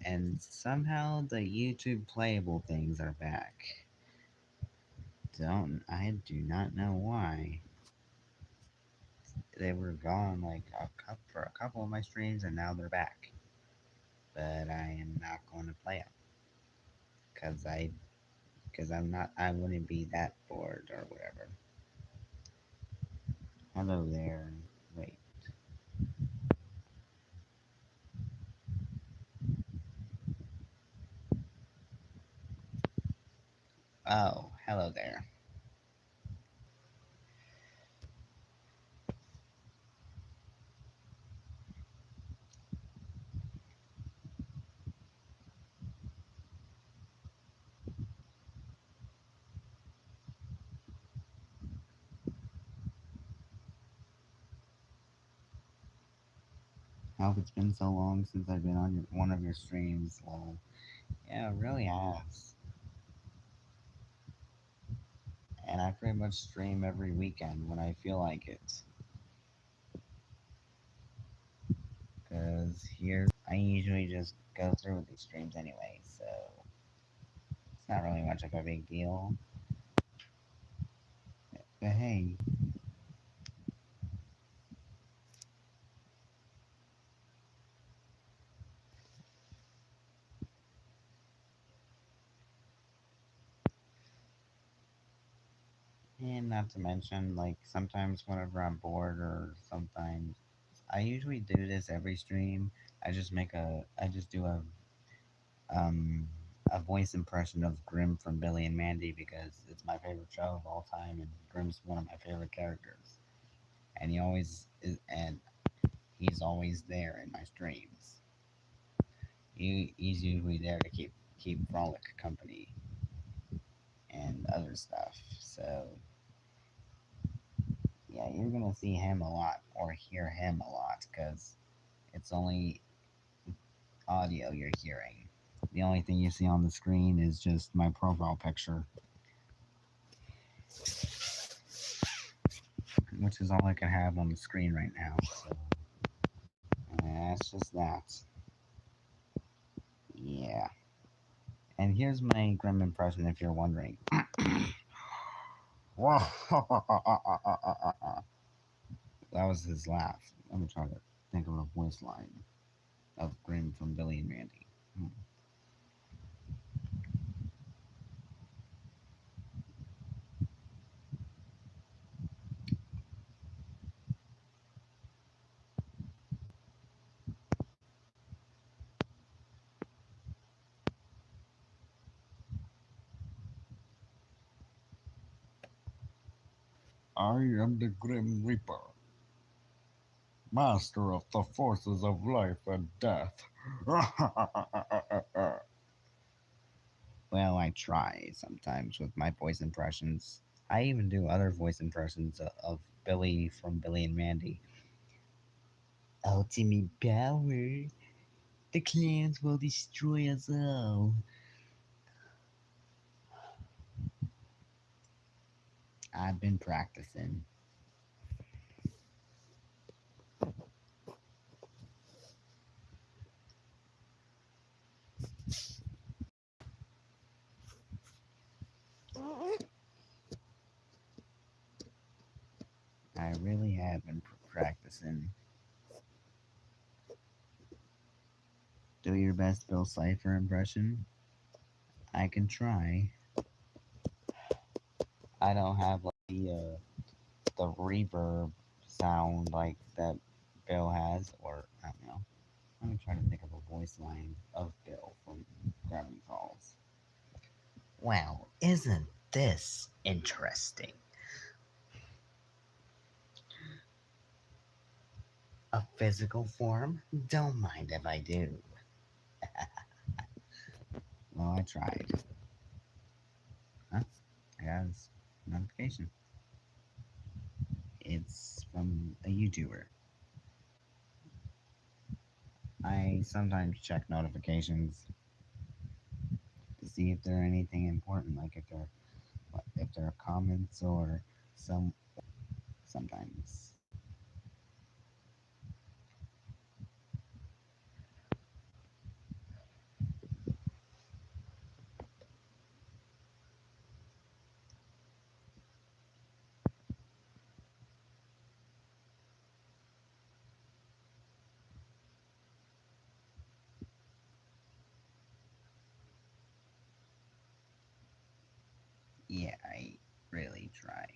And somehow the YouTube playable things are back. I do not know why. They were gone like for a couple of my streams, and now they're back. But I am not going to play them because I'm not. I wouldn't be that bored or whatever. Hello there. Wait. Oh, hello there. I hope it's been so long since I've been on one of your streams. Well, yeah, it really has. And I pretty much stream every weekend when I feel like it. Because here, I usually just go through with these streams anyway, so it's not really much of a big deal. But hey, and not to mention, like, sometimes whenever I'm bored or sometimes, I usually do this every stream. I just do um, a voice impression of Grim from Billy and Mandy because it's my favorite show of all time, and Grim's one of my favorite characters. And and he's always there in my streams. He's usually there to keep Frolic company and other stuff. So yeah, you're gonna see him a lot or hear him a lot because it's only audio you're hearing. The only thing you see on the screen is just my profile picture, which is all I can have on the screen right now. So that's just that. Yeah. And here's my Grim impression if you're wondering. That was his laugh. Let me try to think of a voice line of Grim from Billy and Mandy. Hmm. I am the Grim Reaper, master of the forces of life and death. Well, I try sometimes with my voice impressions. I even do other voice impressions of Billy from Billy and Mandy. Ultimate power. The clans will destroy us all. I've been practicing. I really have been practicing. Do your best Bill Cipher impression. I can try. I don't have like the reverb sound like that Bill has, or I don't know. Let me try to think of a voice line of Bill from Gravity Falls. Well, isn't this interesting? A physical form? Don't mind if I do. Well, I tried. Huh? I got a notification. It's from a YouTuber. I sometimes check notifications to see if there are anything important, like if there are comments or sometimes. me try.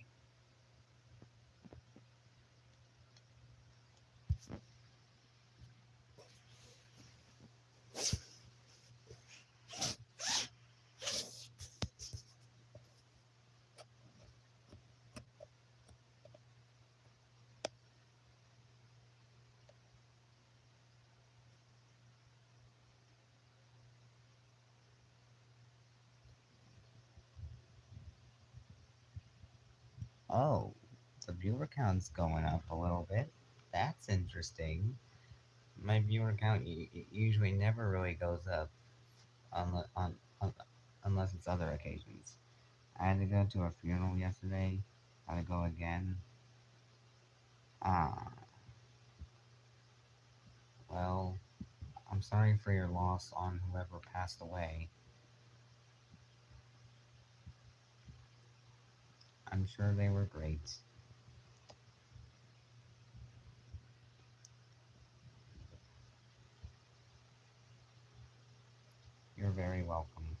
Oh, the viewer count's going up a little bit. That's interesting. My viewer count usually never really goes up on unless it's other occasions. I had to go to a funeral yesterday. Had to go again. Ah, well, I'm sorry for your loss on whoever passed away. I'm sure they were great. You're very welcome.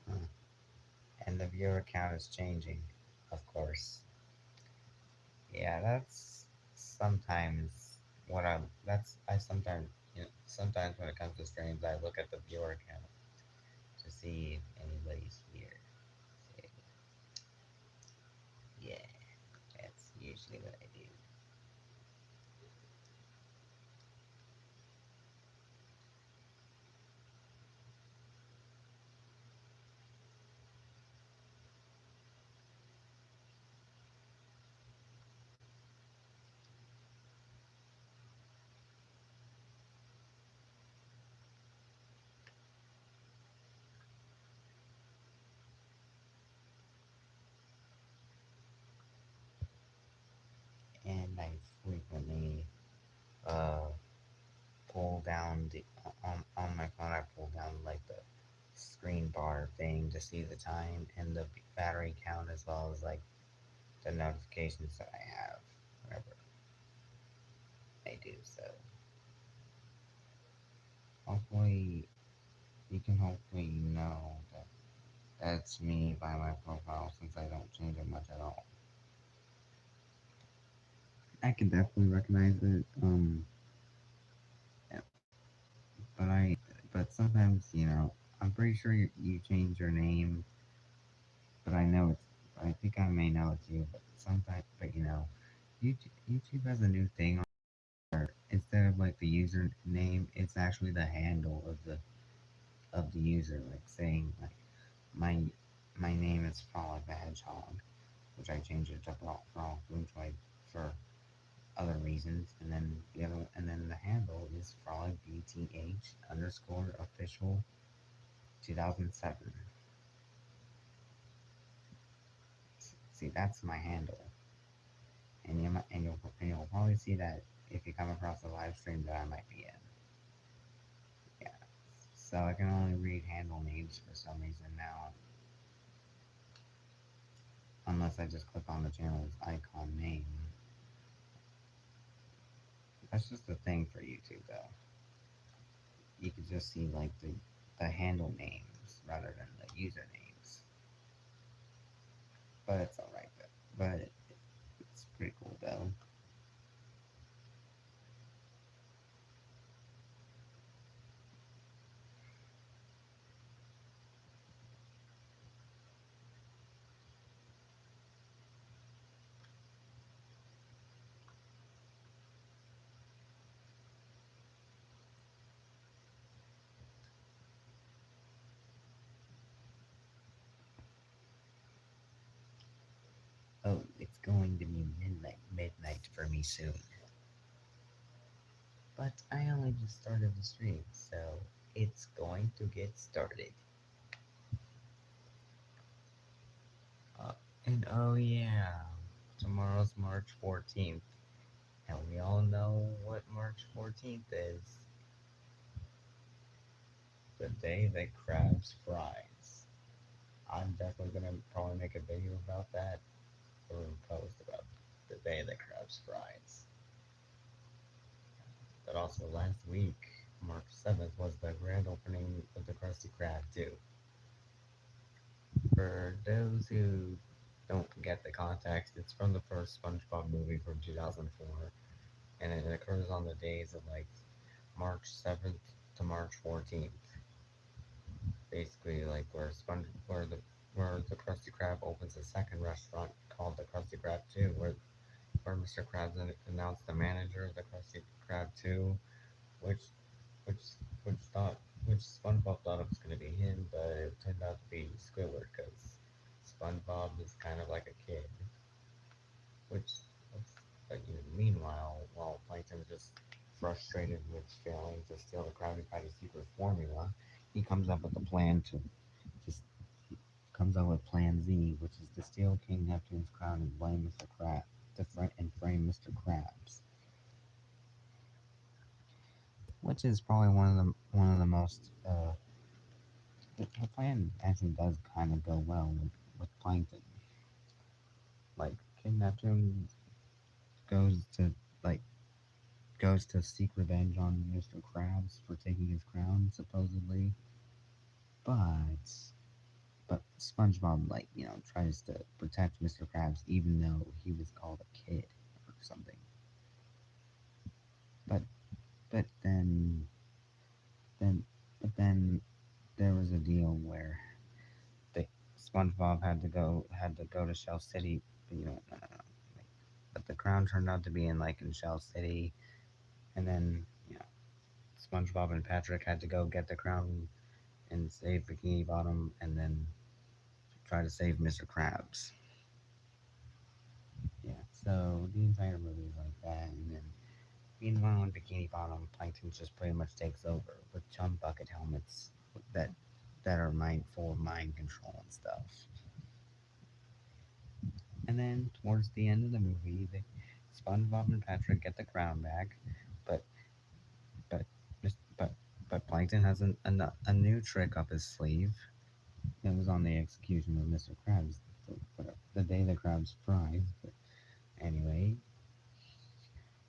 Hmm. And the viewer count is changing, of course. Yeah, that's sometimes I sometimes, sometimes when it comes to streams, I look at the viewer count to see if anybody's here. So, yeah, that's usually what I do. And I frequently uh pull down the on my phone. I pull down like the screen bar thing to see the time and the battery count as well as like the notifications that I have whenever I do so. Hopefully, you can hopefully know that that's me by my profile since I don't change it much at all. I can definitely recognize it. Yeah, but but sometimes, I'm pretty sure you change your name, but I think I may know it's you, but sometimes, but YouTube has a new thing where instead of like the username, it's actually the handle of the user, like saying like my my name is Frolic the Hedgehog, which I changed it to Frolic Boomtoy for other reasons, and then the handle is Frolic BTH underscore official 2007. See, that's my handle, and you'll probably see that if you come across a live stream that I might be in. Yeah, so I can only read handle names for some reason now, unless I just click on the channel's icon name. That's just a thing for YouTube though. You could just see like the handle names rather than the usernames. But it's alright though. But it's pretty cool though. Oh, it's going to be midnight for me soon. But I only just started the stream, so it's going to get started. And oh yeah, tomorrow's March 14th. And we all know what March 14th is. The day that crabs fries. I'm definitely gonna probably make a video about that or post about the day that crabs fries. But also last week, March 7th, was the grand opening of the Krusty Krab 2. For those who don't get the context, it's from the first SpongeBob movie from 2004, and it occurs on the days of like March 7th to March 14th. Basically, like where the Krusty Krab opens a second restaurant called the Krusty Krab 2, where Mr. Krabs announced the manager of the Krusty Krab 2, which which which thought which SpongeBob thought it was going to be him, but it turned out to be Squidward because SpongeBob is kind of like a kid. Which, but meanwhile, while Plankton's just frustrated with failing to steal the Krabby Patty secret formula, he comes up with a plan to just comes up with Plan Z, which is to steal King Neptune's crown and blame Mr. Crab and frame Mr. Krabs, which is probably one of the most the plan actually does kind of go well with Plankton. Like King Neptune goes to like goes to seek revenge on Mr. Krabs for taking his crown supposedly, but SpongeBob tries to protect Mr. Krabs even though he was called a kid or something. But but then but then there was a deal where the SpongeBob had to go to Shell City. But, no. But the crown turned out to be in Shell City, and then SpongeBob and Patrick had to go get the crown and save Bikini Bottom, and then try to save Mr. Krabs. Yeah, so the entire movie is like that, and then meanwhile in Bikini Bottom, Plankton just pretty much takes over with chum bucket helmets that that are full of mind control and stuff. And then towards the end of the movie, SpongeBob and Patrick get the crown back, but but but Plankton has a new trick up his sleeve. It was on the execution of Mr. Krabs, the day the Krabs fries. But anyway,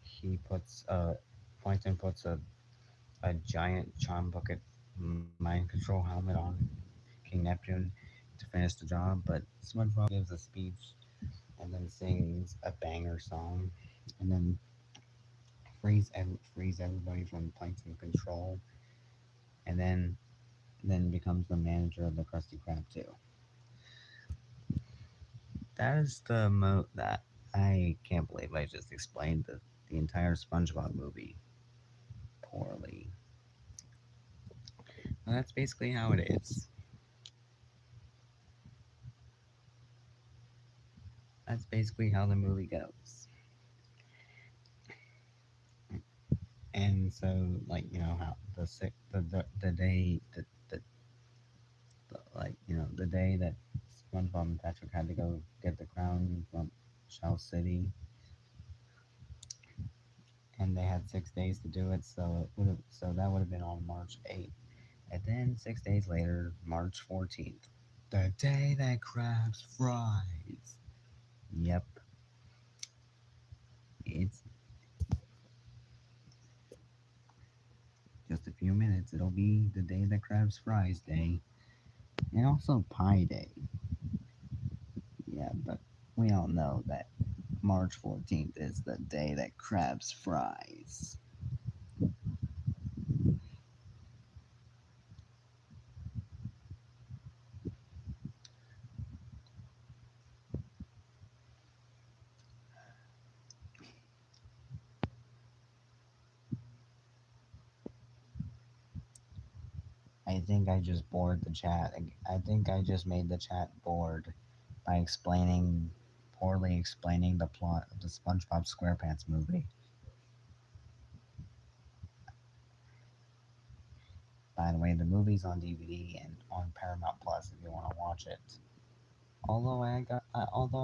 he puts Plankton puts a giant charm bucket mind control helmet on King Neptune to finish the job. But SpongeBob gives a speech and then sings a banger song, and then frees everybody from Plankton control, and then becomes the manager of the Krusty Krab too. That is that I can't believe I just explained the entire SpongeBob movie poorly. Well, that's basically how it is. That's basically how the movie goes. And so, how the day the day that SpongeBob and Patrick had to go get the crown from Shell City, and they had 6 days to do it. So that would have been on March 8th, and then 6 days later, March 14th, the day that crabs fries. Yep, it's just a few minutes. It'll be the day that crabs fries day, and also Pie Day. Yeah, but we all know that March 14th is the day that crabs fries. I think I just bored the chat. I think I just made the chat bored by poorly explaining the plot of the SpongeBob SquarePants movie. By the way, the movie's on DVD and on Paramount Plus if you want to watch it. Although I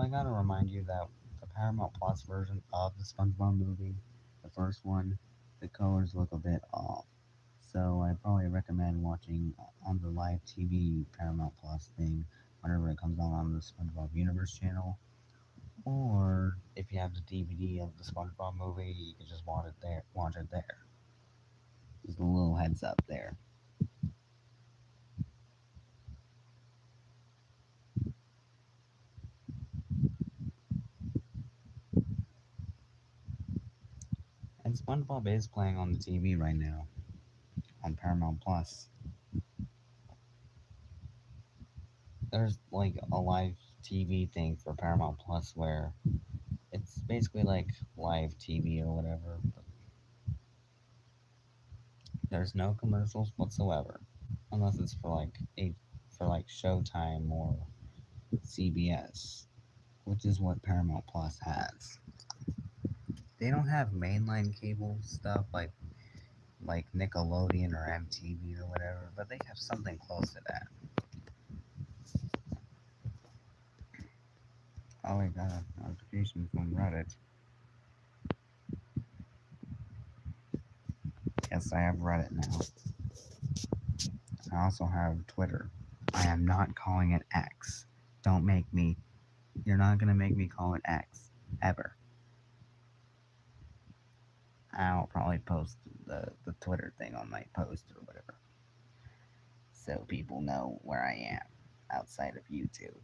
gotta remind you that the Paramount Plus version of the SpongeBob movie, the first one, the colors look a bit off. So I probably recommend watching on the live TV Paramount Plus thing whenever it comes on the SpongeBob Universe channel. Or if you have the DVD of the SpongeBob movie, you can just watch it there. Watch it there. Just a little heads up there. And SpongeBob is playing on the TV right now on Paramount Plus. There's like a live TV thing for Paramount Plus where it's basically like live TV or whatever. But there's no commercials whatsoever, unless it's for like Showtime or CBS, which is what Paramount Plus has. They don't have mainline cable stuff like Nickelodeon or MTV or whatever, but they have something close to that. Oh, I got a notification from Reddit. Yes, I have Reddit now. I also have Twitter. I am not calling it X. Don't make me. You're not gonna make me call it X. Ever. I'll probably post the Twitter thing on my post or whatever. So people know where I am outside of YouTube.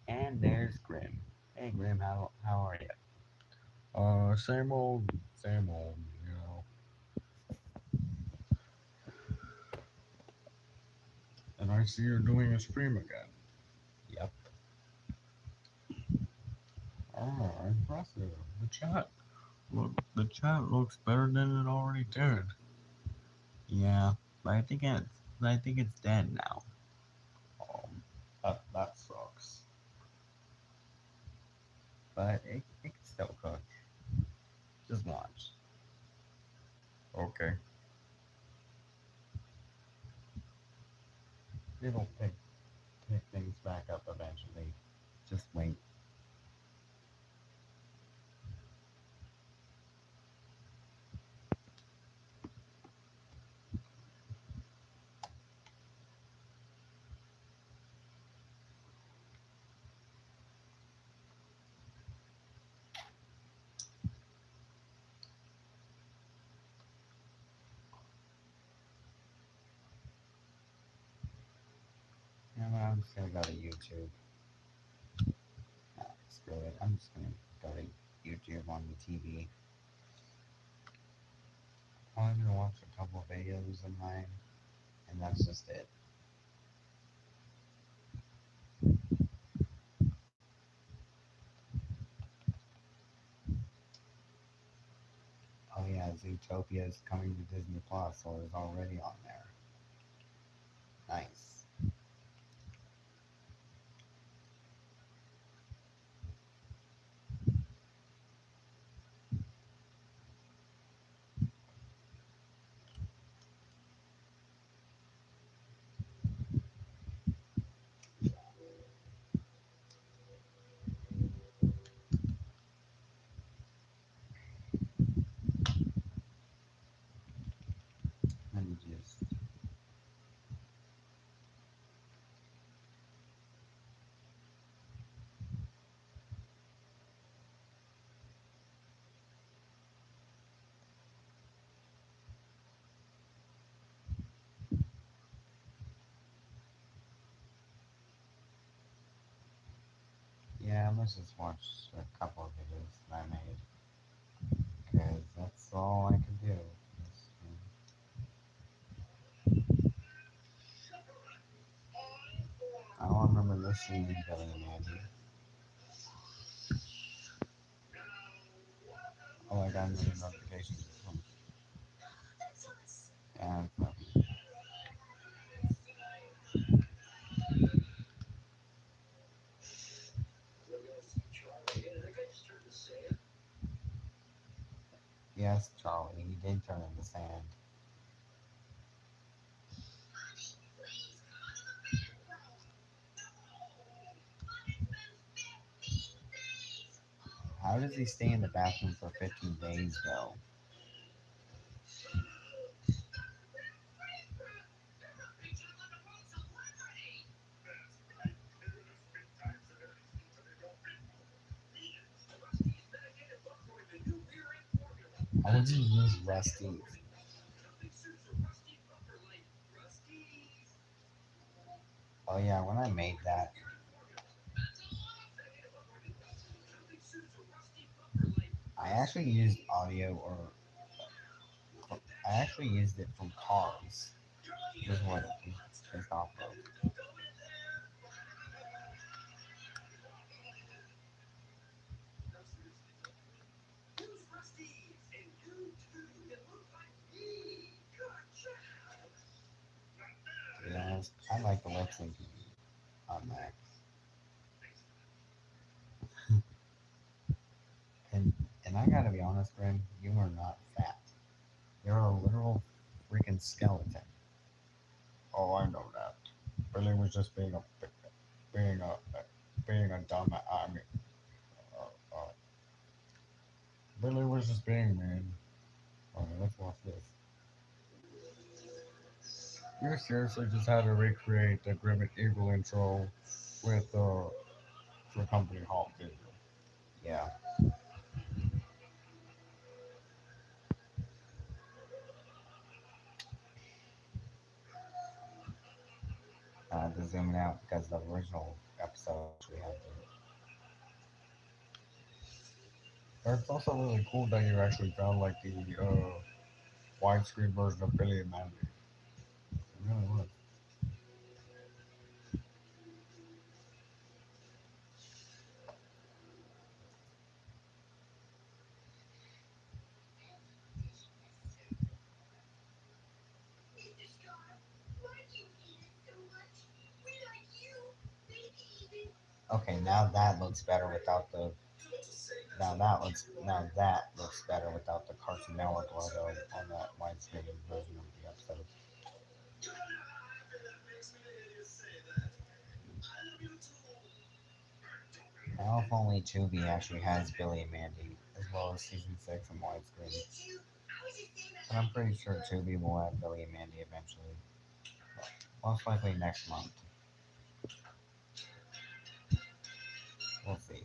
And there's Grim. Hey Grim, how are you? Same old, you know. And I see you're doing a stream again. Yep. Oh, impressive. The chat looks better than it already did. Yeah, but I think it's dead now. That sucks. But it can still cook. Just watch. Okay. It'll pick things back up eventually. Just wait. You know what? I'm just gonna go to YouTube. Screw it. I'm just gonna go to YouTube on the TV. I'm gonna watch a couple of videos of mine, and that's just it. Oh yeah, Zootopia is coming to Disney Plus, or is already on there. Nice. Let me just. Yeah, let's just watch a couple of videos that I made, because that's all I can do. I don't remember listening to Billy and Andy. Oh, I got another notification from. Yeah, yes, Charlie, he did turn into sand. How does he stay in the bathroom for 15 days though? How would you use Rusty? Oh yeah, when I made that, I actually used audio or I actually used it from Cars. Is what it was based off of. To be honest, I like the lip syncing on that. And and I gotta be honest, Ren, you are not fat. You're a literal freaking skeleton. Oh, I know that. Billy was just being a being a dumb. I mean, uh, uh, Billy was just being mean. Alright, let's watch this. You seriously just had to recreate the Grimmett Eagle intro with for Company Hall, did you? Yeah. To zoom it out because the original episode actually had the. But it's also really cool that you actually found like the widescreen version of Billy and Mandy. It really was. Okay, now that looks better without the. Now that looks better without the Cartoon Network logo on that widescreen version of the episode. Now if only Tubi actually has Billy and Mandy as well as season six and widescreen. But I'm pretty sure Tubi will have Billy and Mandy eventually. Most likely next month. We'll see.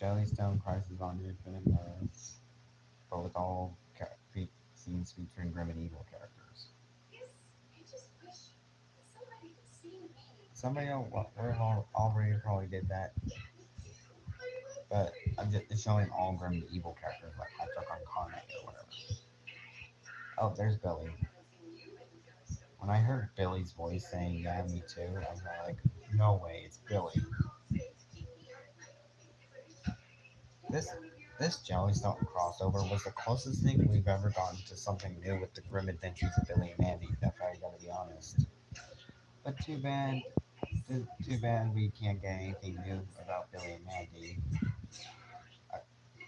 Jellystone Crisis on Infinite Earths, but with all scenes featuring grim and evil characters. Somebody already probably did that, but I'm just showing all grim and evil characters like Patrick on Carnage or whatever. Oh, there's Billy. When I heard Billy's voice saying "Yeah, me too," I was like, "No way, it's Billy." This this Jellystone crossover was the closest thing we've ever gotten to something new with the grim adventures of Billy and Mandy. If I gotta be honest. But too bad we can't get anything new about Billy and Mandy. Uh,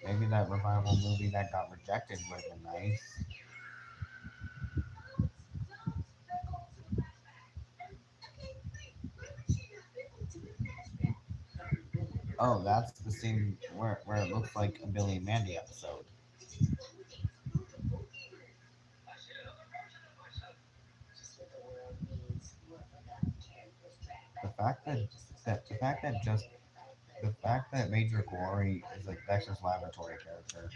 Maybe that revival movie that got rejected would have been nice. Oh, that's the scene where it looks like a Billy and Mandy episode. The fact that the fact that just the fact that Major Glory is like Dexter's Laboratory character.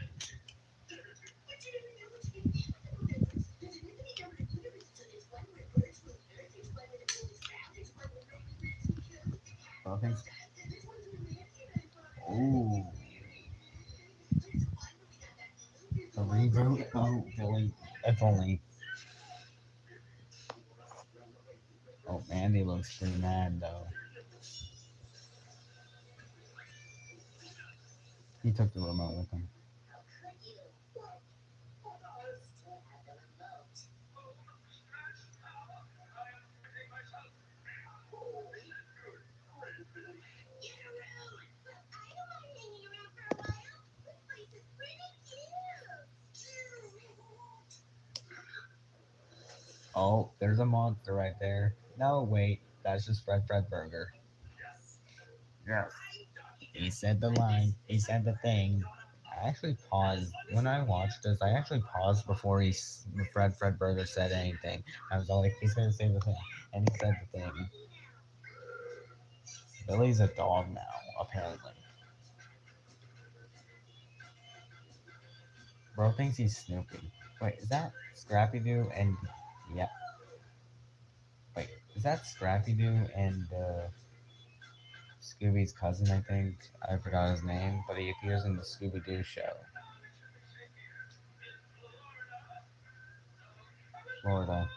Nothing. Ooh, the reboot. Oh, Billy. If only. Oh, Mandy looks pretty mad though. He took the remote with him. Oh, there's a monster right there. No, wait, that's just Fred Burger. Yes. He said the line. He said the thing. I actually paused when I watched this. I actually paused before Fred Burger said anything. I was all like, he's gonna say the thing, and he said the thing. Billy's a dog now, apparently. Bro thinks he's Snoopy. Wait, is that Scrappy Doo and yeah? Wait, is that Scrappy Doo and Scooby's cousin? I think I forgot his name, but he appears in the Scooby Doo show. Florida.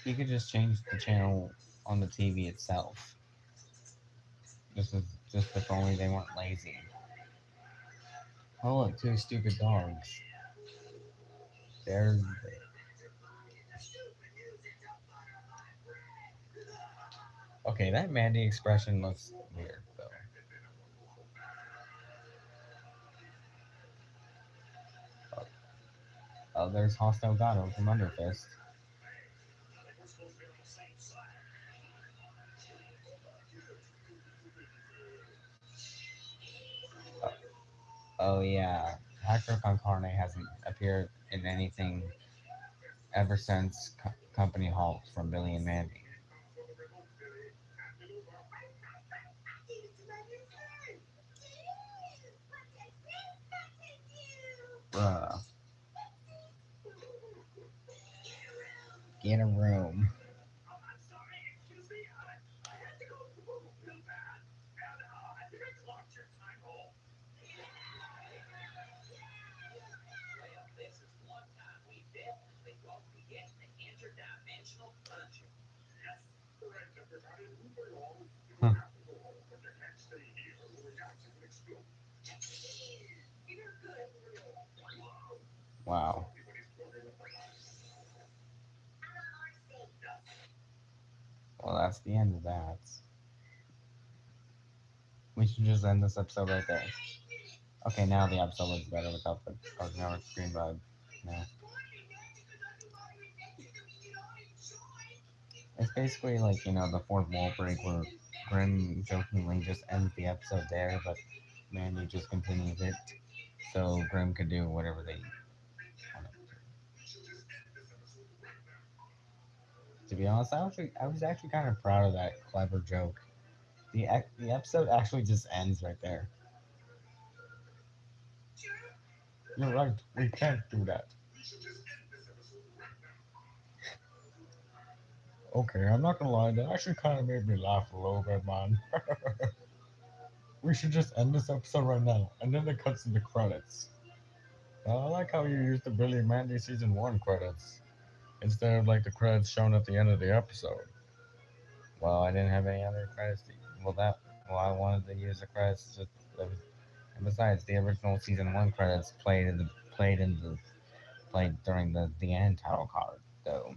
You could just change the channel on the TV itself. This is just if only they weren't lazy. Oh look, two stupid dogs. They're okay. That Mandy expression looks weird though. Oh, oh there's Hostile Gato from Underfist. Oh, oh yeah, Hector Concarne hasn't appeared in anything ever since Company Halt from Billy and Mandy. Bruh, get a room. Huh. Wow. Well, that's the end of that. We should just end this episode right there. Okay, now the episode looks better without the Cartoon Network screen vibe. Yeah. It's basically like, the fourth wall break where Grimm jokingly just ends the episode there, but Mandy just continues it. So Grimm could do whatever they want. To be honest, I was actually kind of proud of that clever joke. The episode actually just ends right there. You're right. We can't do that. Okay, I'm not gonna lie. That actually kind of made me laugh a little bit, man. We should just end this episode right now, and then it cuts to the credits. I like how you used the Billy and Mandy season one credits instead of like the credits shown at the end of the episode. Well, I didn't have any other credits. Well, I wanted to use the credits. And besides, the original season one credits played during the end title card though.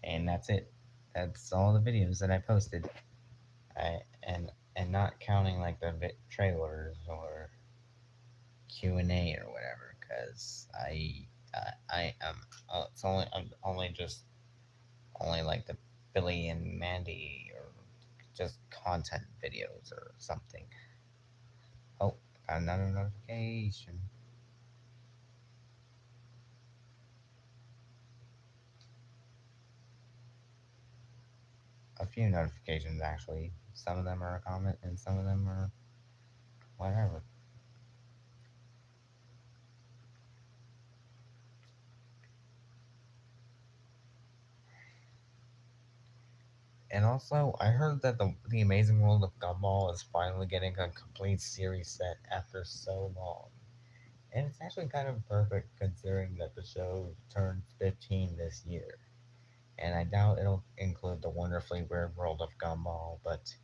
And that's it. That's all the videos that I posted. And not counting like the trailers or Q&A or whatever, because I am it's only I'm only just only like the Billy and Mandy or just content videos or something. Oh, got another notification. A few notifications actually. Some of them are a comment and some of them are whatever. And also, I heard that the Amazing World of Gumball is finally getting a complete series set after so long. And it's actually kind of perfect considering that the show turns 15 this year. And I doubt it'll include the wonderfully weird world of Gumball, but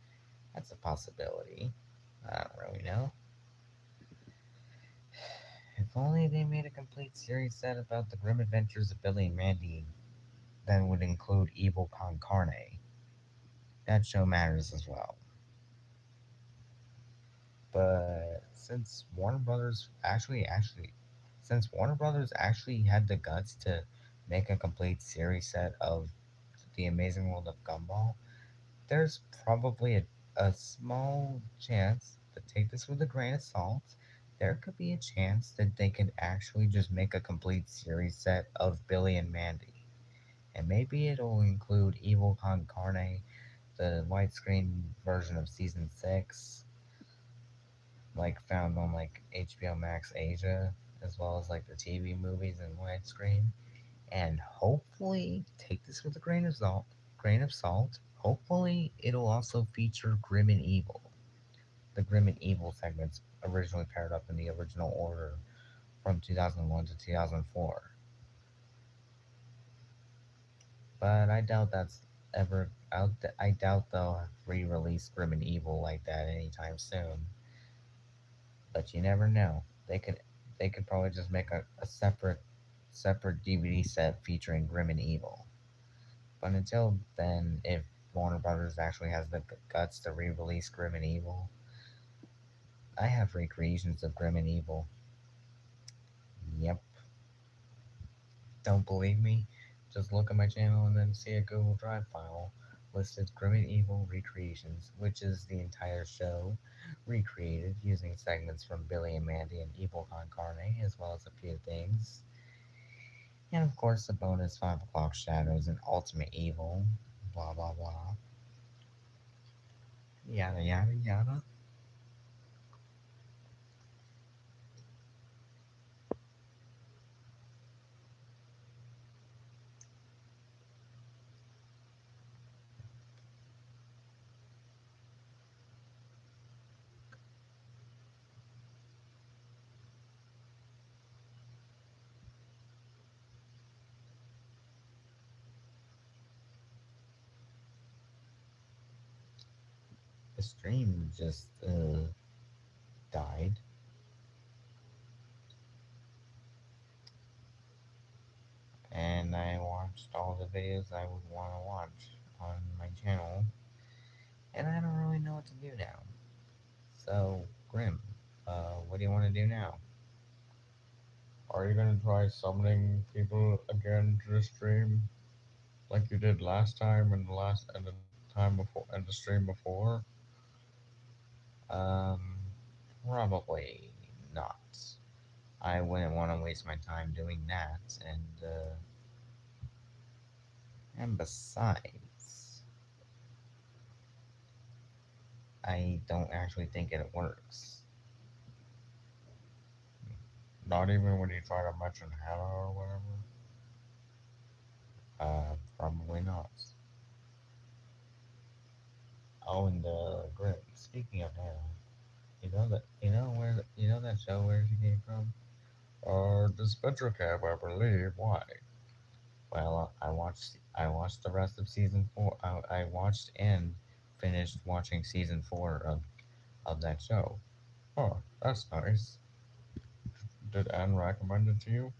that's a possibility. I don't really know. If only they made a complete series set about the grim adventures of Billy and Mandy that would include Evil Con Carne. That show matters as well. But since Warner Brothers actually had the guts to make a complete series set of The Amazing World of Gumball, there's probably a small chance, but take this with a grain of salt, there could be a chance that they could actually just make a complete series set of Billy and Mandy. And maybe it'll include Evil Con Carne, the widescreen version of season 6, like found on like HBO Max Asia, as well as like the TV movies in widescreen. And hopefully, take this with a grain of salt. Hopefully, it'll also feature Grim and Evil. The Grim and Evil segments originally paired up in the original order from 2001 to 2004. But I doubt that's ever out. I doubt they'll re-release Grim and Evil like that anytime soon. But you never know. They could probably just make a separate DVD set featuring Grim and Evil. But until then, if Warner Brothers actually has the guts to re-release Grim and Evil, I have recreations of Grim and Evil. Yep. Don't believe me? Just look at my channel and then see a Google Drive file listed Grim and Evil Recreations, which is the entire show recreated using segments from Billy and Mandy and Evil Con Carne, as well as a few things. And of course, the bonus 5 o'clock shadows and ultimate evil. Blah blah blah. Yada yada yada. The stream just died, and I watched all the videos I would want to watch on my channel, and I don't really know what to do now. So, Grim, what do you want to do now? Are you gonna try summoning people again to the stream like you did last time and the time before and the stream before? Um, Probably not. I wouldn't want to waste my time doing that, and besides, I don't actually think it works. Not even when you try to mention Hannah or whatever. Probably not. Oh, and Grim. Speaking of Hannah, you know that show where she came from? The Spectre Cab, I believe. Why? Well, I watched the rest of season four. I watched and finished watching season 4 of that show. Oh, that's nice. Did Anne recommend it to you?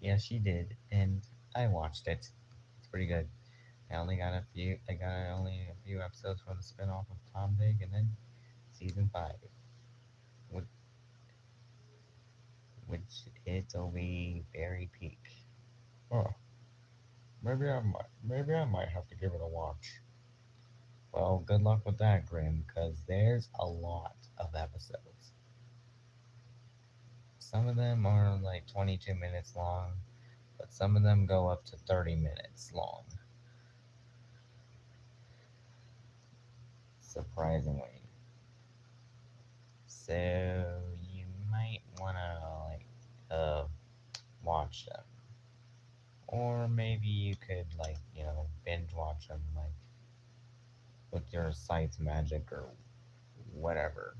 Yes, she did, and I watched it. It's pretty good. I got only a few episodes from the spinoff of Tom Dig, and then season 5, which, which it'll be very peak. Oh, maybe I might have to give it a watch. Well, good luck with that, Grim, because there's a lot of episodes. Some of them are like 22 minutes long, but some of them go up to 30 minutes long, surprisingly. So you might want to watch them. Or maybe you could binge watch them with your site's magic or whatever.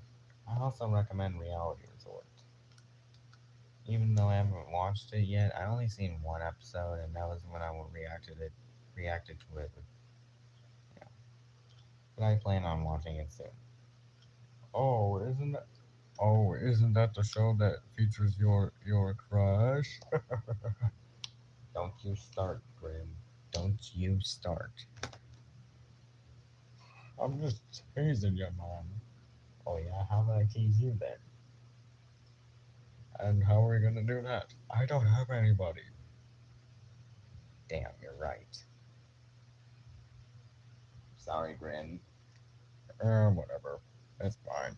I also recommend Reality Resort. Even though I haven't watched it yet, I only seen one episode, and that was when I reacted to it. You know, but I plan on watching it soon. Oh, isn't that the show that features your crush? Don't you start, Grim. Don't you start. I'm just teasing you, man. Oh yeah, how did I tease you then? And how are we gonna do that? I don't have anybody. Damn, you're right. Sorry, Grin. Whatever. It's fine.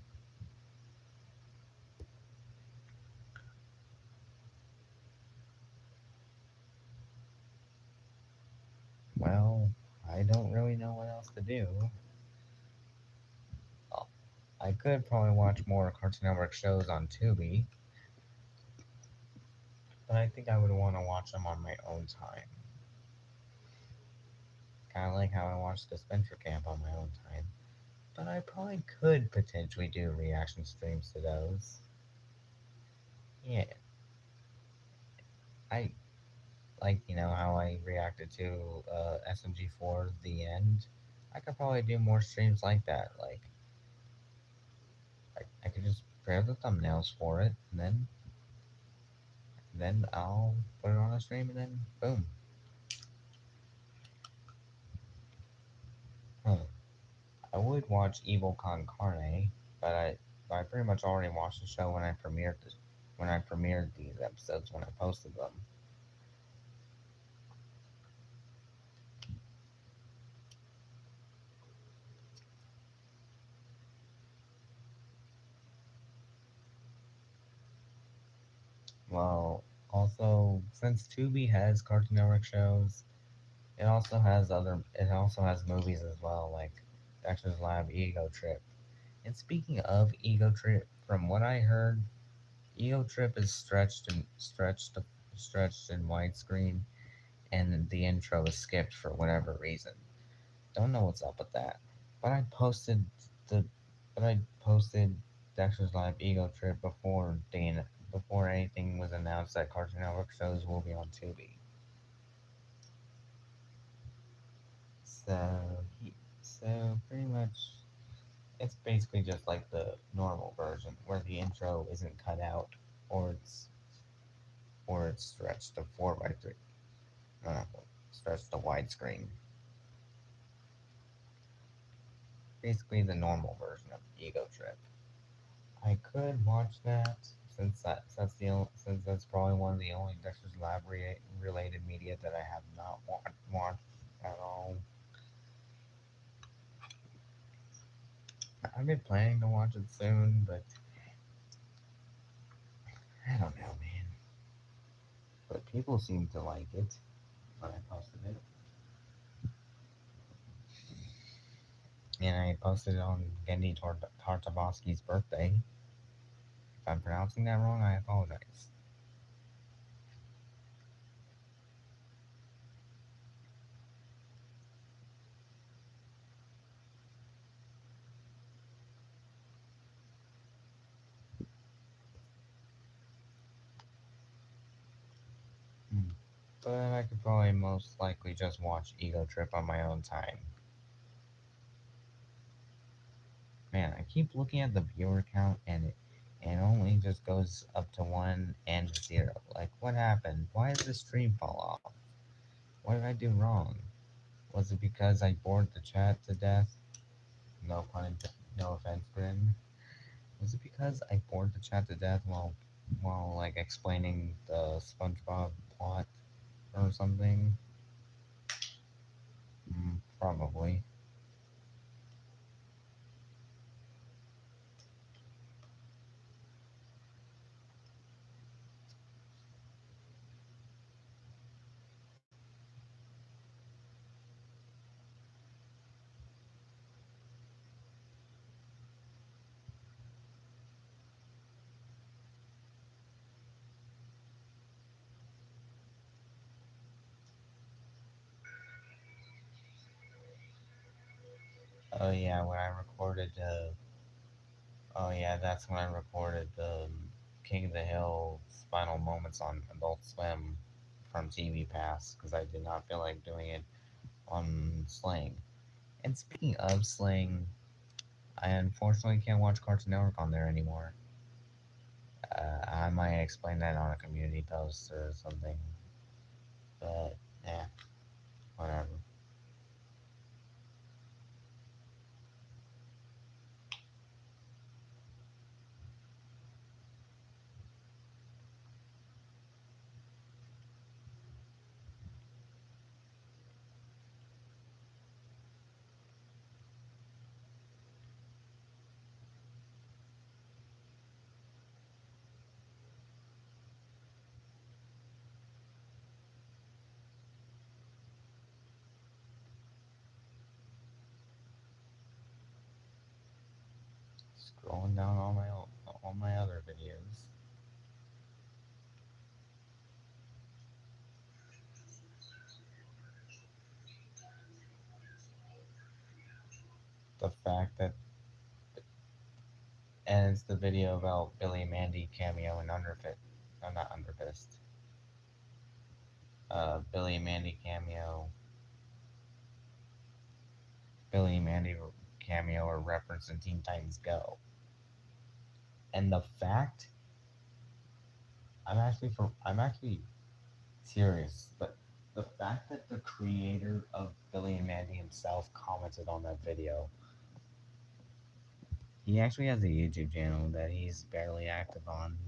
Well, I don't really know what else to do. Oh, I could probably watch more Cartoon Network shows on Tubi, but I think I would want to watch them on my own time. Kind of like how I watched Adventure Camp on my own time. But I probably could potentially do reaction streams to those. Yeah, I like how I reacted to SMG4 The End. I could probably do more streams like that. Like I could just prepare the thumbnails for it, and then I'll put it on a stream, and then boom. Huh. I would watch Evil Con Carne, but I pretty much already watched the show when I premiered these episodes when I posted them. Well, also since Tubi has Cartoon Network shows, it also has movies as well, like Dexter's Lab, Ego Trip. And speaking of Ego Trip, from what I heard, Ego Trip is stretched in widescreen, and the intro is skipped for whatever reason. Don't know what's up with that. But the I posted Dexter's Lab Ego Trip before anything was announced that Cartoon Network shows will be on Tubi. So so pretty much it's basically just like the normal version where the intro isn't cut out or it's stretched to 4:3, uh, stretched to widescreen. Basically the normal version of Ego Trip. I could watch that since that's probably one of the only Dexter's Lab related media that I have not watched at all. I've been planning to watch it soon, but I don't know, man. But people seem to like it when I posted it, and I posted it on Gendy Tartakovsky's birthday. If I'm pronouncing that wrong, I apologize. Hmm. But I could probably most likely just watch Ego Trip on my own time. Man, I keep looking at the viewer count and it only just goes up to 1 and 0. Like, what happened? Why did the stream fall off? What did I do wrong? Was it because I bored the chat to death? No pun intended. No offense, Grin. Was it because I bored the chat to death while like explaining the SpongeBob plot or something? Probably. Oh yeah, when I recorded oh yeah, that's when I recorded the King of the Hill final moments on Adult Swim from TV Pass because I did not feel like doing it on Sling. And speaking of Sling, I unfortunately can't watch Cartoon Network on there anymore. I might explain that on a community post or something, but yeah, whatever. Scrolling down all my other videos. The fact that and it's the video about Billy and Mandy cameo in Underfit. No, not Underfist. Billy and Mandy cameo. Billy and Mandy cameo or reference in Teen Titans Go. And the fact, I'm actually serious, but the fact that the creator of Billy and Mandy himself commented on that video. He actually has a YouTube channel that he's barely active on.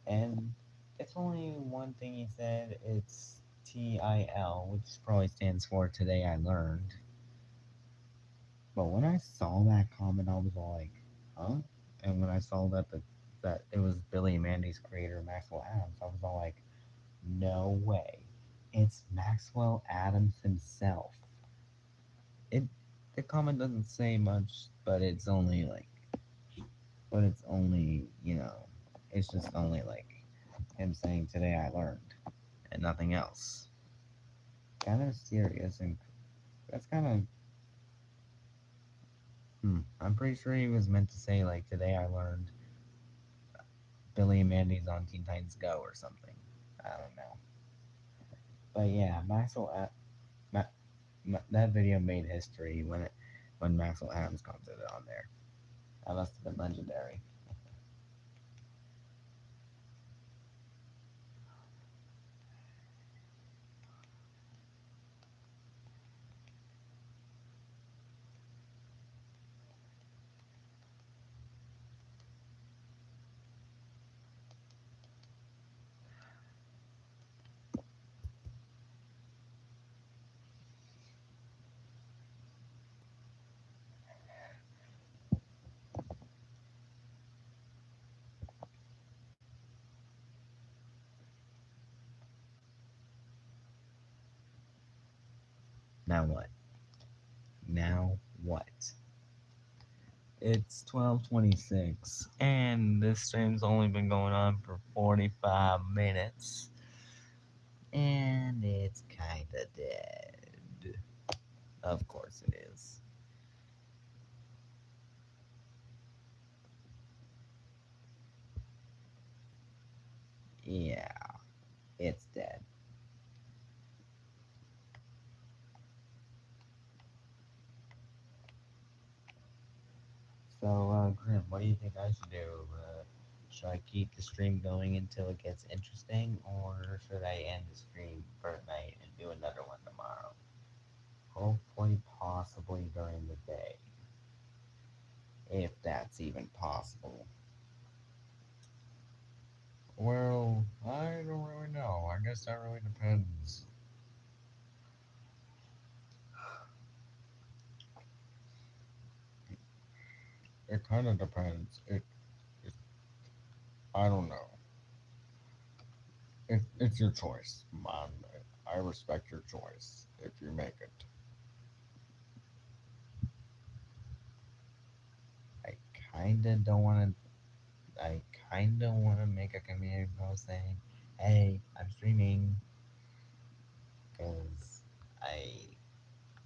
And it's only one thing he said. It's TIL, which probably stands for Today I Learned. But when I saw that comment, I was all like, huh? And when I saw that it was Billy and Mandy's creator, Maxwell Adams, I was all like, no way. It's Maxwell Adams himself. It the comment doesn't say much, but it's only it's just only like him saying today I learned and nothing else. Kind of serious, and that's kind of I'm pretty sure he was meant to say like today I learned Billy and Mandy's on Teen Titans Go or something. I don't know. But yeah, that video made history when Maxwell Adams commented on there. That must have been legendary. Now what? Now what? It's 12:26, and this stream's only been going on for 45 minutes, and it's kinda dead. Of course it is. Yeah, it's dead. So, Grim, what do you think I should do? Should I keep the stream going until it gets interesting, or should I end the stream for tonight and do another one tomorrow? Hopefully, possibly during the day. If that's even possible. Well, I don't really know. I guess that really depends. It kind of depends. It, I don't know. It's your choice, man. I respect your choice if you make it. I kinda don't want to. I kinda want to make a community post saying, "Hey, I'm streaming," because I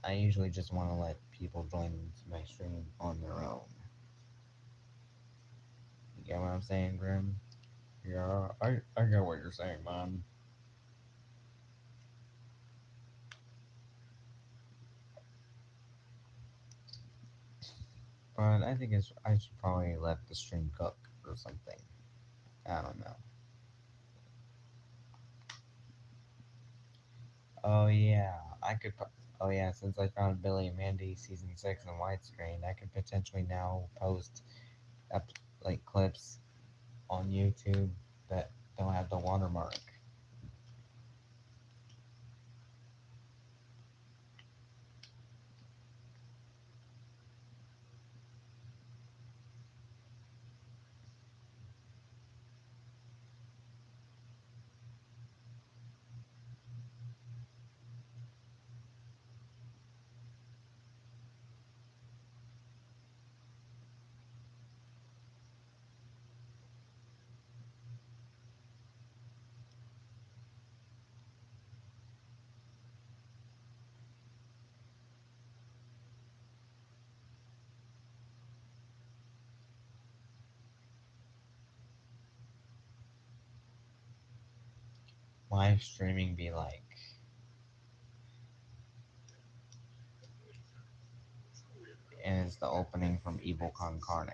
I usually just want to let people join my stream on their own. You get what I'm saying, Grim? Yeah, I get what you're saying, man. But I think I should probably let the stream cook or something. I don't know. Oh yeah, I could. Oh yeah, since I found Billy and Mandy season 6 in widescreen, I could potentially now post up like clips on YouTube that don't have the watermark. live streaming be like? And it's the opening from Evil Con Carne.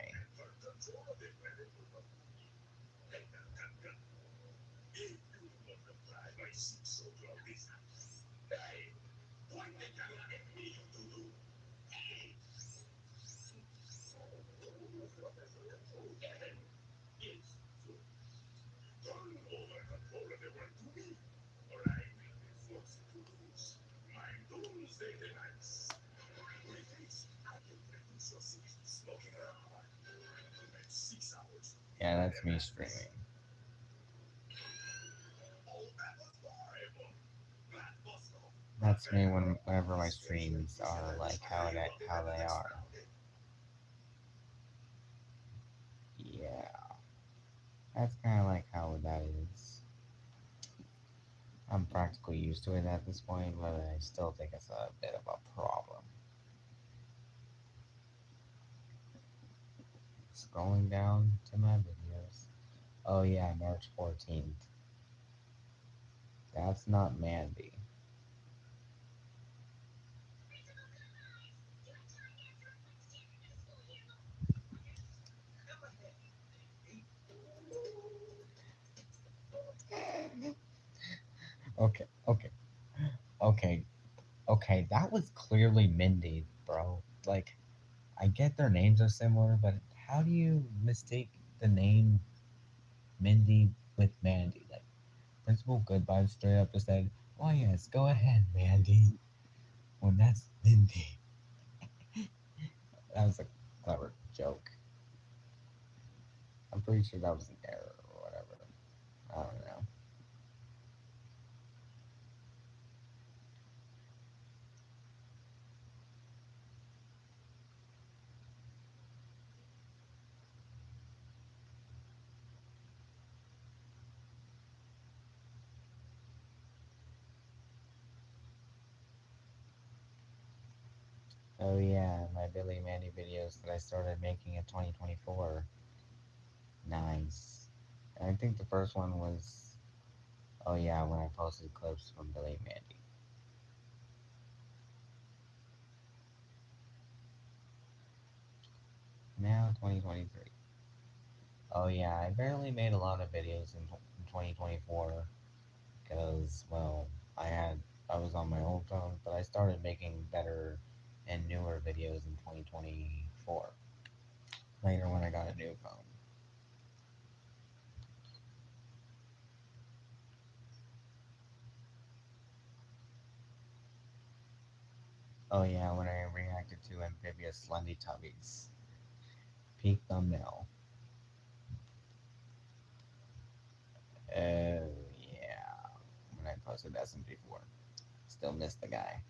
Yeah, that's me streaming. That's me whenever my streams are like how they are. Yeah, that's kind of like how that is. I'm practically used to it at this point, but I still think it's a bit of a problem. Scrolling down to my videos. Oh yeah, March 14th. That's not Mandy. Okay, okay, okay, okay. That was clearly Mindy, bro. Like, I get their names are similar, but how do you mistake the name Mindy with Mandy? Like, Principal Goodbye straight up just said, "Oh yes, go ahead, Mandy." When that's Mindy. That was a clever joke. I'm pretty sure that was an error or whatever. I don't know. Oh yeah, my Billy Mandy videos that I started making in 2024. Nice. And I think the first one was, oh yeah, when I posted clips from Billy Mandy. Now 2023. Oh yeah, I barely made a lot of videos in 2024 because, well, I was on my old phone, but I started making better and newer videos in 2024. Later when I got a new phone. Oh yeah, when I reacted to Amphibious Slendytubbies. Peak thumbnail. Oh yeah, when I posted SM4. Still miss the guy.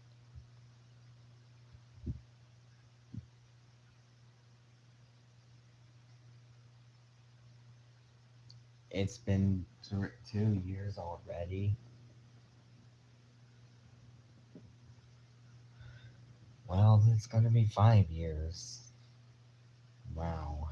It's been 2 years already. Well, it's gonna be 5 years. Wow.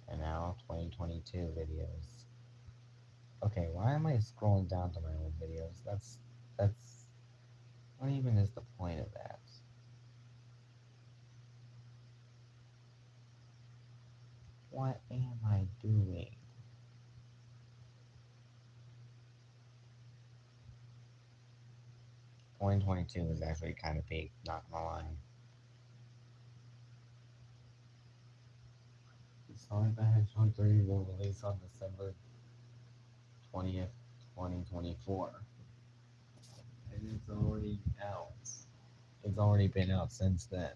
And now 2022 videos. Okay, why am I scrolling down to my old videos? That's what even is the point of that? What am I doing? 2022 is actually kind of peak, not gonna lie. Sonic the Hedgehog 3 will release on December 20th, 2024. And it's already out. It's already been out since then.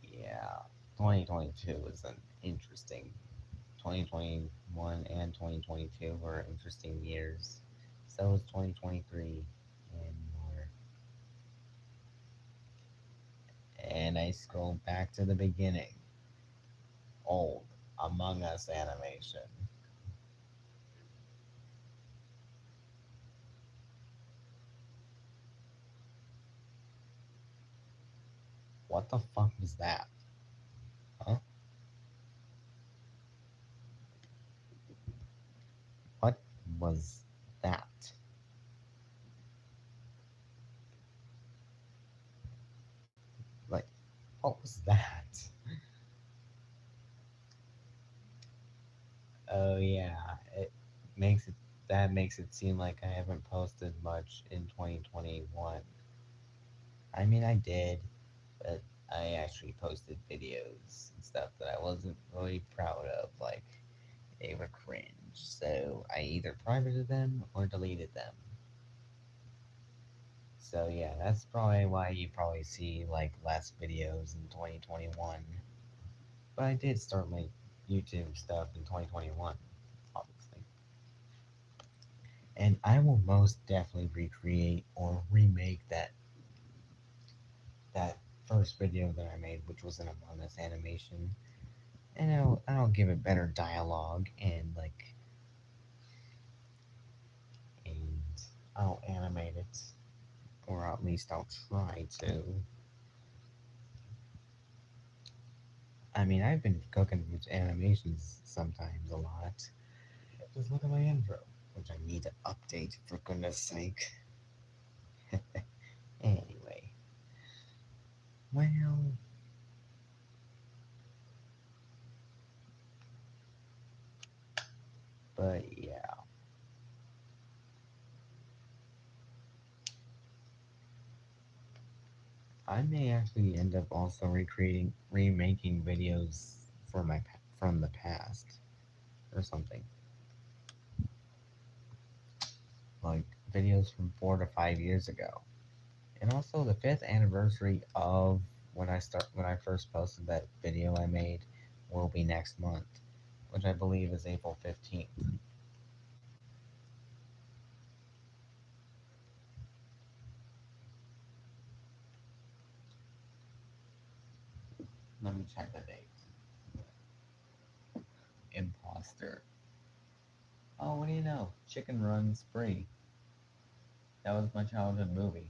Yeah, 2022 was an interesting. 2021 and 2022 were interesting years. So was 2023. And and I scroll back to the beginning. Old Among Us animation. What the fuck was that? Huh? What was that? Like, what was that? Oh yeah, it makes it that makes it seem like I haven't posted much in 2021. I mean, I did, but I actually posted videos and stuff that I wasn't really proud of, like they were cringe. So I either privated them or deleted them. So yeah, that's probably why you probably see like less videos in 2021. But I did start my YouTube stuff in 2021, obviously. And I will most definitely recreate or remake that first video that I made, which was an Among Us animation. And I'll give it better dialogue and I'll animate it, or at least I'll try to. I mean, I've been cooking with animations sometimes a lot. Just look at my intro, which I need to update for goodness sake. Anyway, well, but yeah, I may actually end up also remaking videos for from the past or something, like videos from 4 to 5 years ago. And also the fifth anniversary of when I first posted that video I made will be next month, which I believe is April 15th. Let me check the date. Imposter. Oh, what do you know? Chicken Run's free. That was my childhood movie.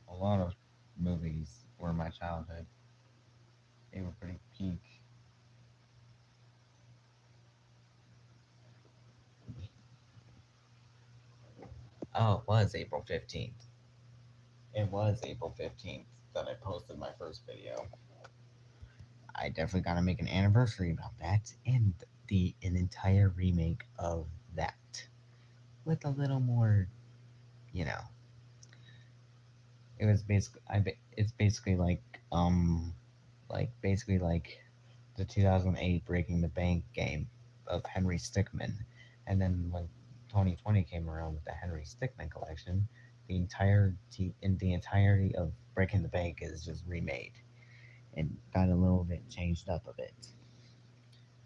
A lot of movies were my childhood. They were pretty peak. Oh, it was April 15th. It was April 15th that I posted my first video. I definitely gotta make an anniversary about that and an entire remake of that with a little more, you know. It was basically it's basically basically like the 2008 Breaking the Bank game of Henry Stickmin, and then when 2020 came around with the Henry Stickmin collection, the entirety of Breaking the Bank is just remade and got a little bit changed up a bit.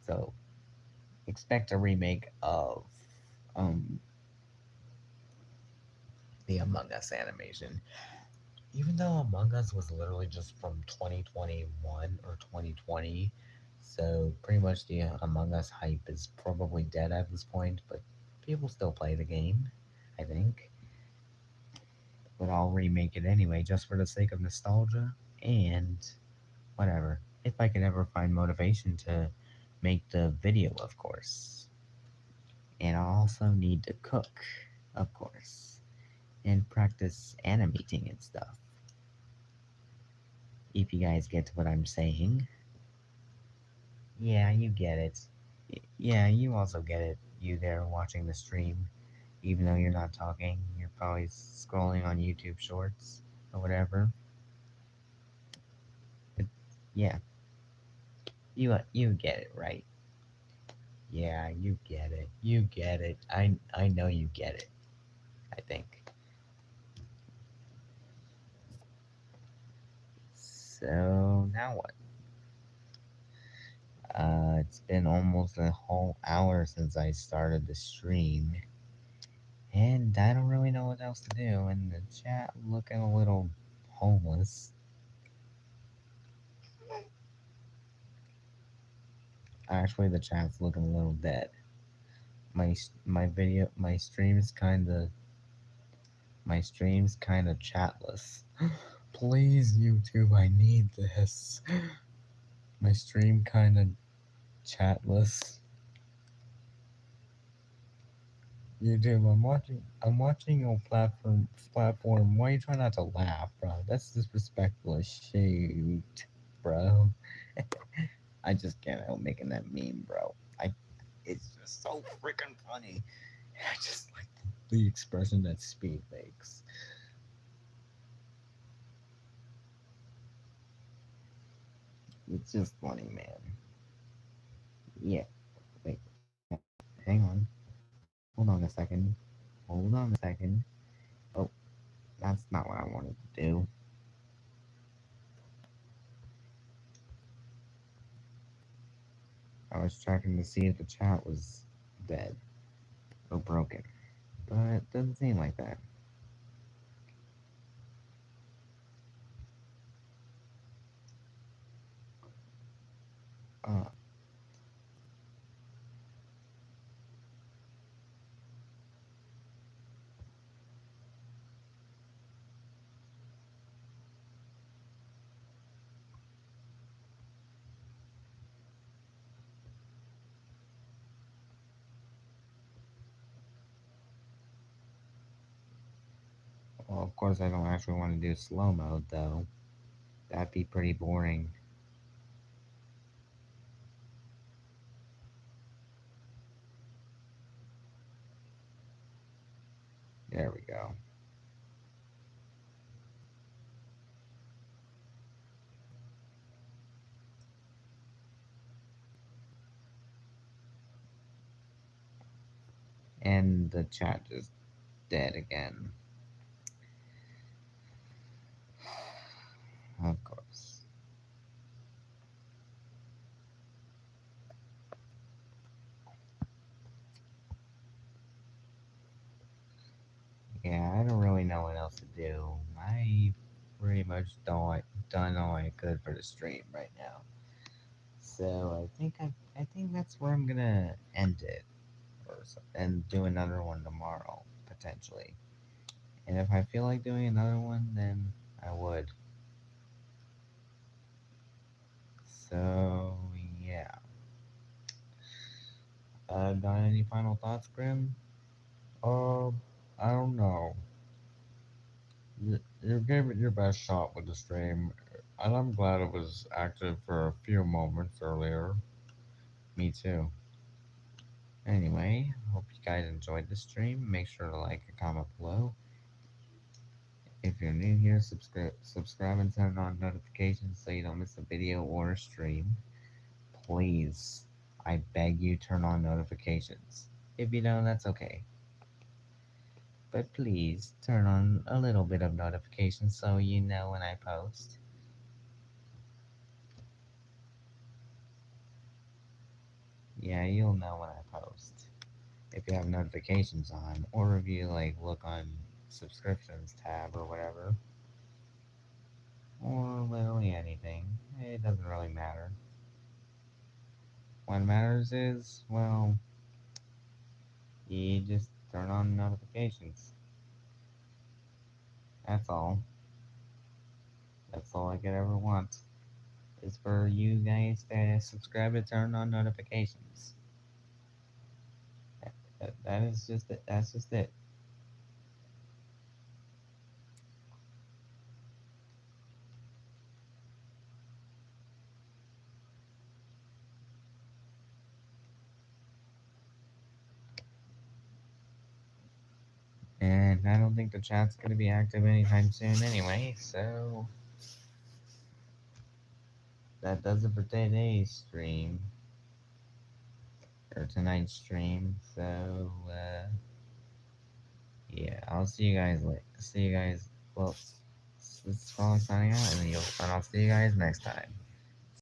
So expect a remake of um, the Among Us animation. Even though Among Us was literally just from 2021 or 2020, so pretty much the Among Us hype is probably dead at this point, but people still play the game, I think. But I'll remake it anyway, just for the sake of nostalgia and whatever. If I can ever find motivation to make the video, of course. And I'll also need to cook, of course, and practice animating and stuff. If you guys get what I'm saying. Yeah, you get it. Yeah, you also get it. You there watching the stream, even though you're not talking, you're probably scrolling on YouTube Shorts or whatever. But yeah, you get it, right? Yeah, you get it. You get it. I know you get it. I think. So now what? It's been almost a whole hour since I started the stream, and I don't really know what else to do. And the chat looking a little homeless. Actually, the chat's looking a little dead. My stream's kinda chatless. Please, YouTube, I need this. My stream kinda chatless. YouTube, I'm watching your platform. Why you trying not to laugh, bro? That's disrespectful as shit, bro. I just can't help making that meme, bro. It's just so freaking funny. I just like the expression that Speed makes. It's just funny, man. Yeah. Wait. Hang on. Hold on a second. Hold on a second. Oh, that's not what I wanted to do. I was checking to see if the chat was dead or broken, but it doesn't seem like that. Uh, well, of course, I don't actually want to do slow mode though. That'd be pretty boring. There we go. And the chat just dead again. Of course. Yeah, I don't really know what else to do. I pretty much done all I could for the stream right now. So I think that's where I'm gonna end it, and do another one tomorrow potentially. And if I feel like doing another one, then I would. So yeah. Got any final thoughts, Grim? I don't know. You gave it your best shot with the stream, and I'm glad it was active for a few moments earlier. Me too. Anyway, hope you guys enjoyed the stream. Make sure to like and comment below. If you're new here, subscribe and turn on notifications so you don't miss a video or a stream. Please, I beg you, turn on notifications. If you don't, that's okay. But please turn on a little bit of notifications so you know when I post. Yeah, you'll know when I post. If you have notifications on, or if you like look on subscriptions tab or whatever, or literally anything, it doesn't really matter. What matters is, well, you just turn on notifications. That's all. That's all I could ever want. Is for you guys to subscribe and turn on notifications. That is just it. That's just it. And I don't think the chat's gonna be active anytime soon anyway, so that does it for today's stream. Or tonight's stream. So yeah, I'll see you guys later. See you guys, well, this is Frolic signing out, and I'll see you guys next time.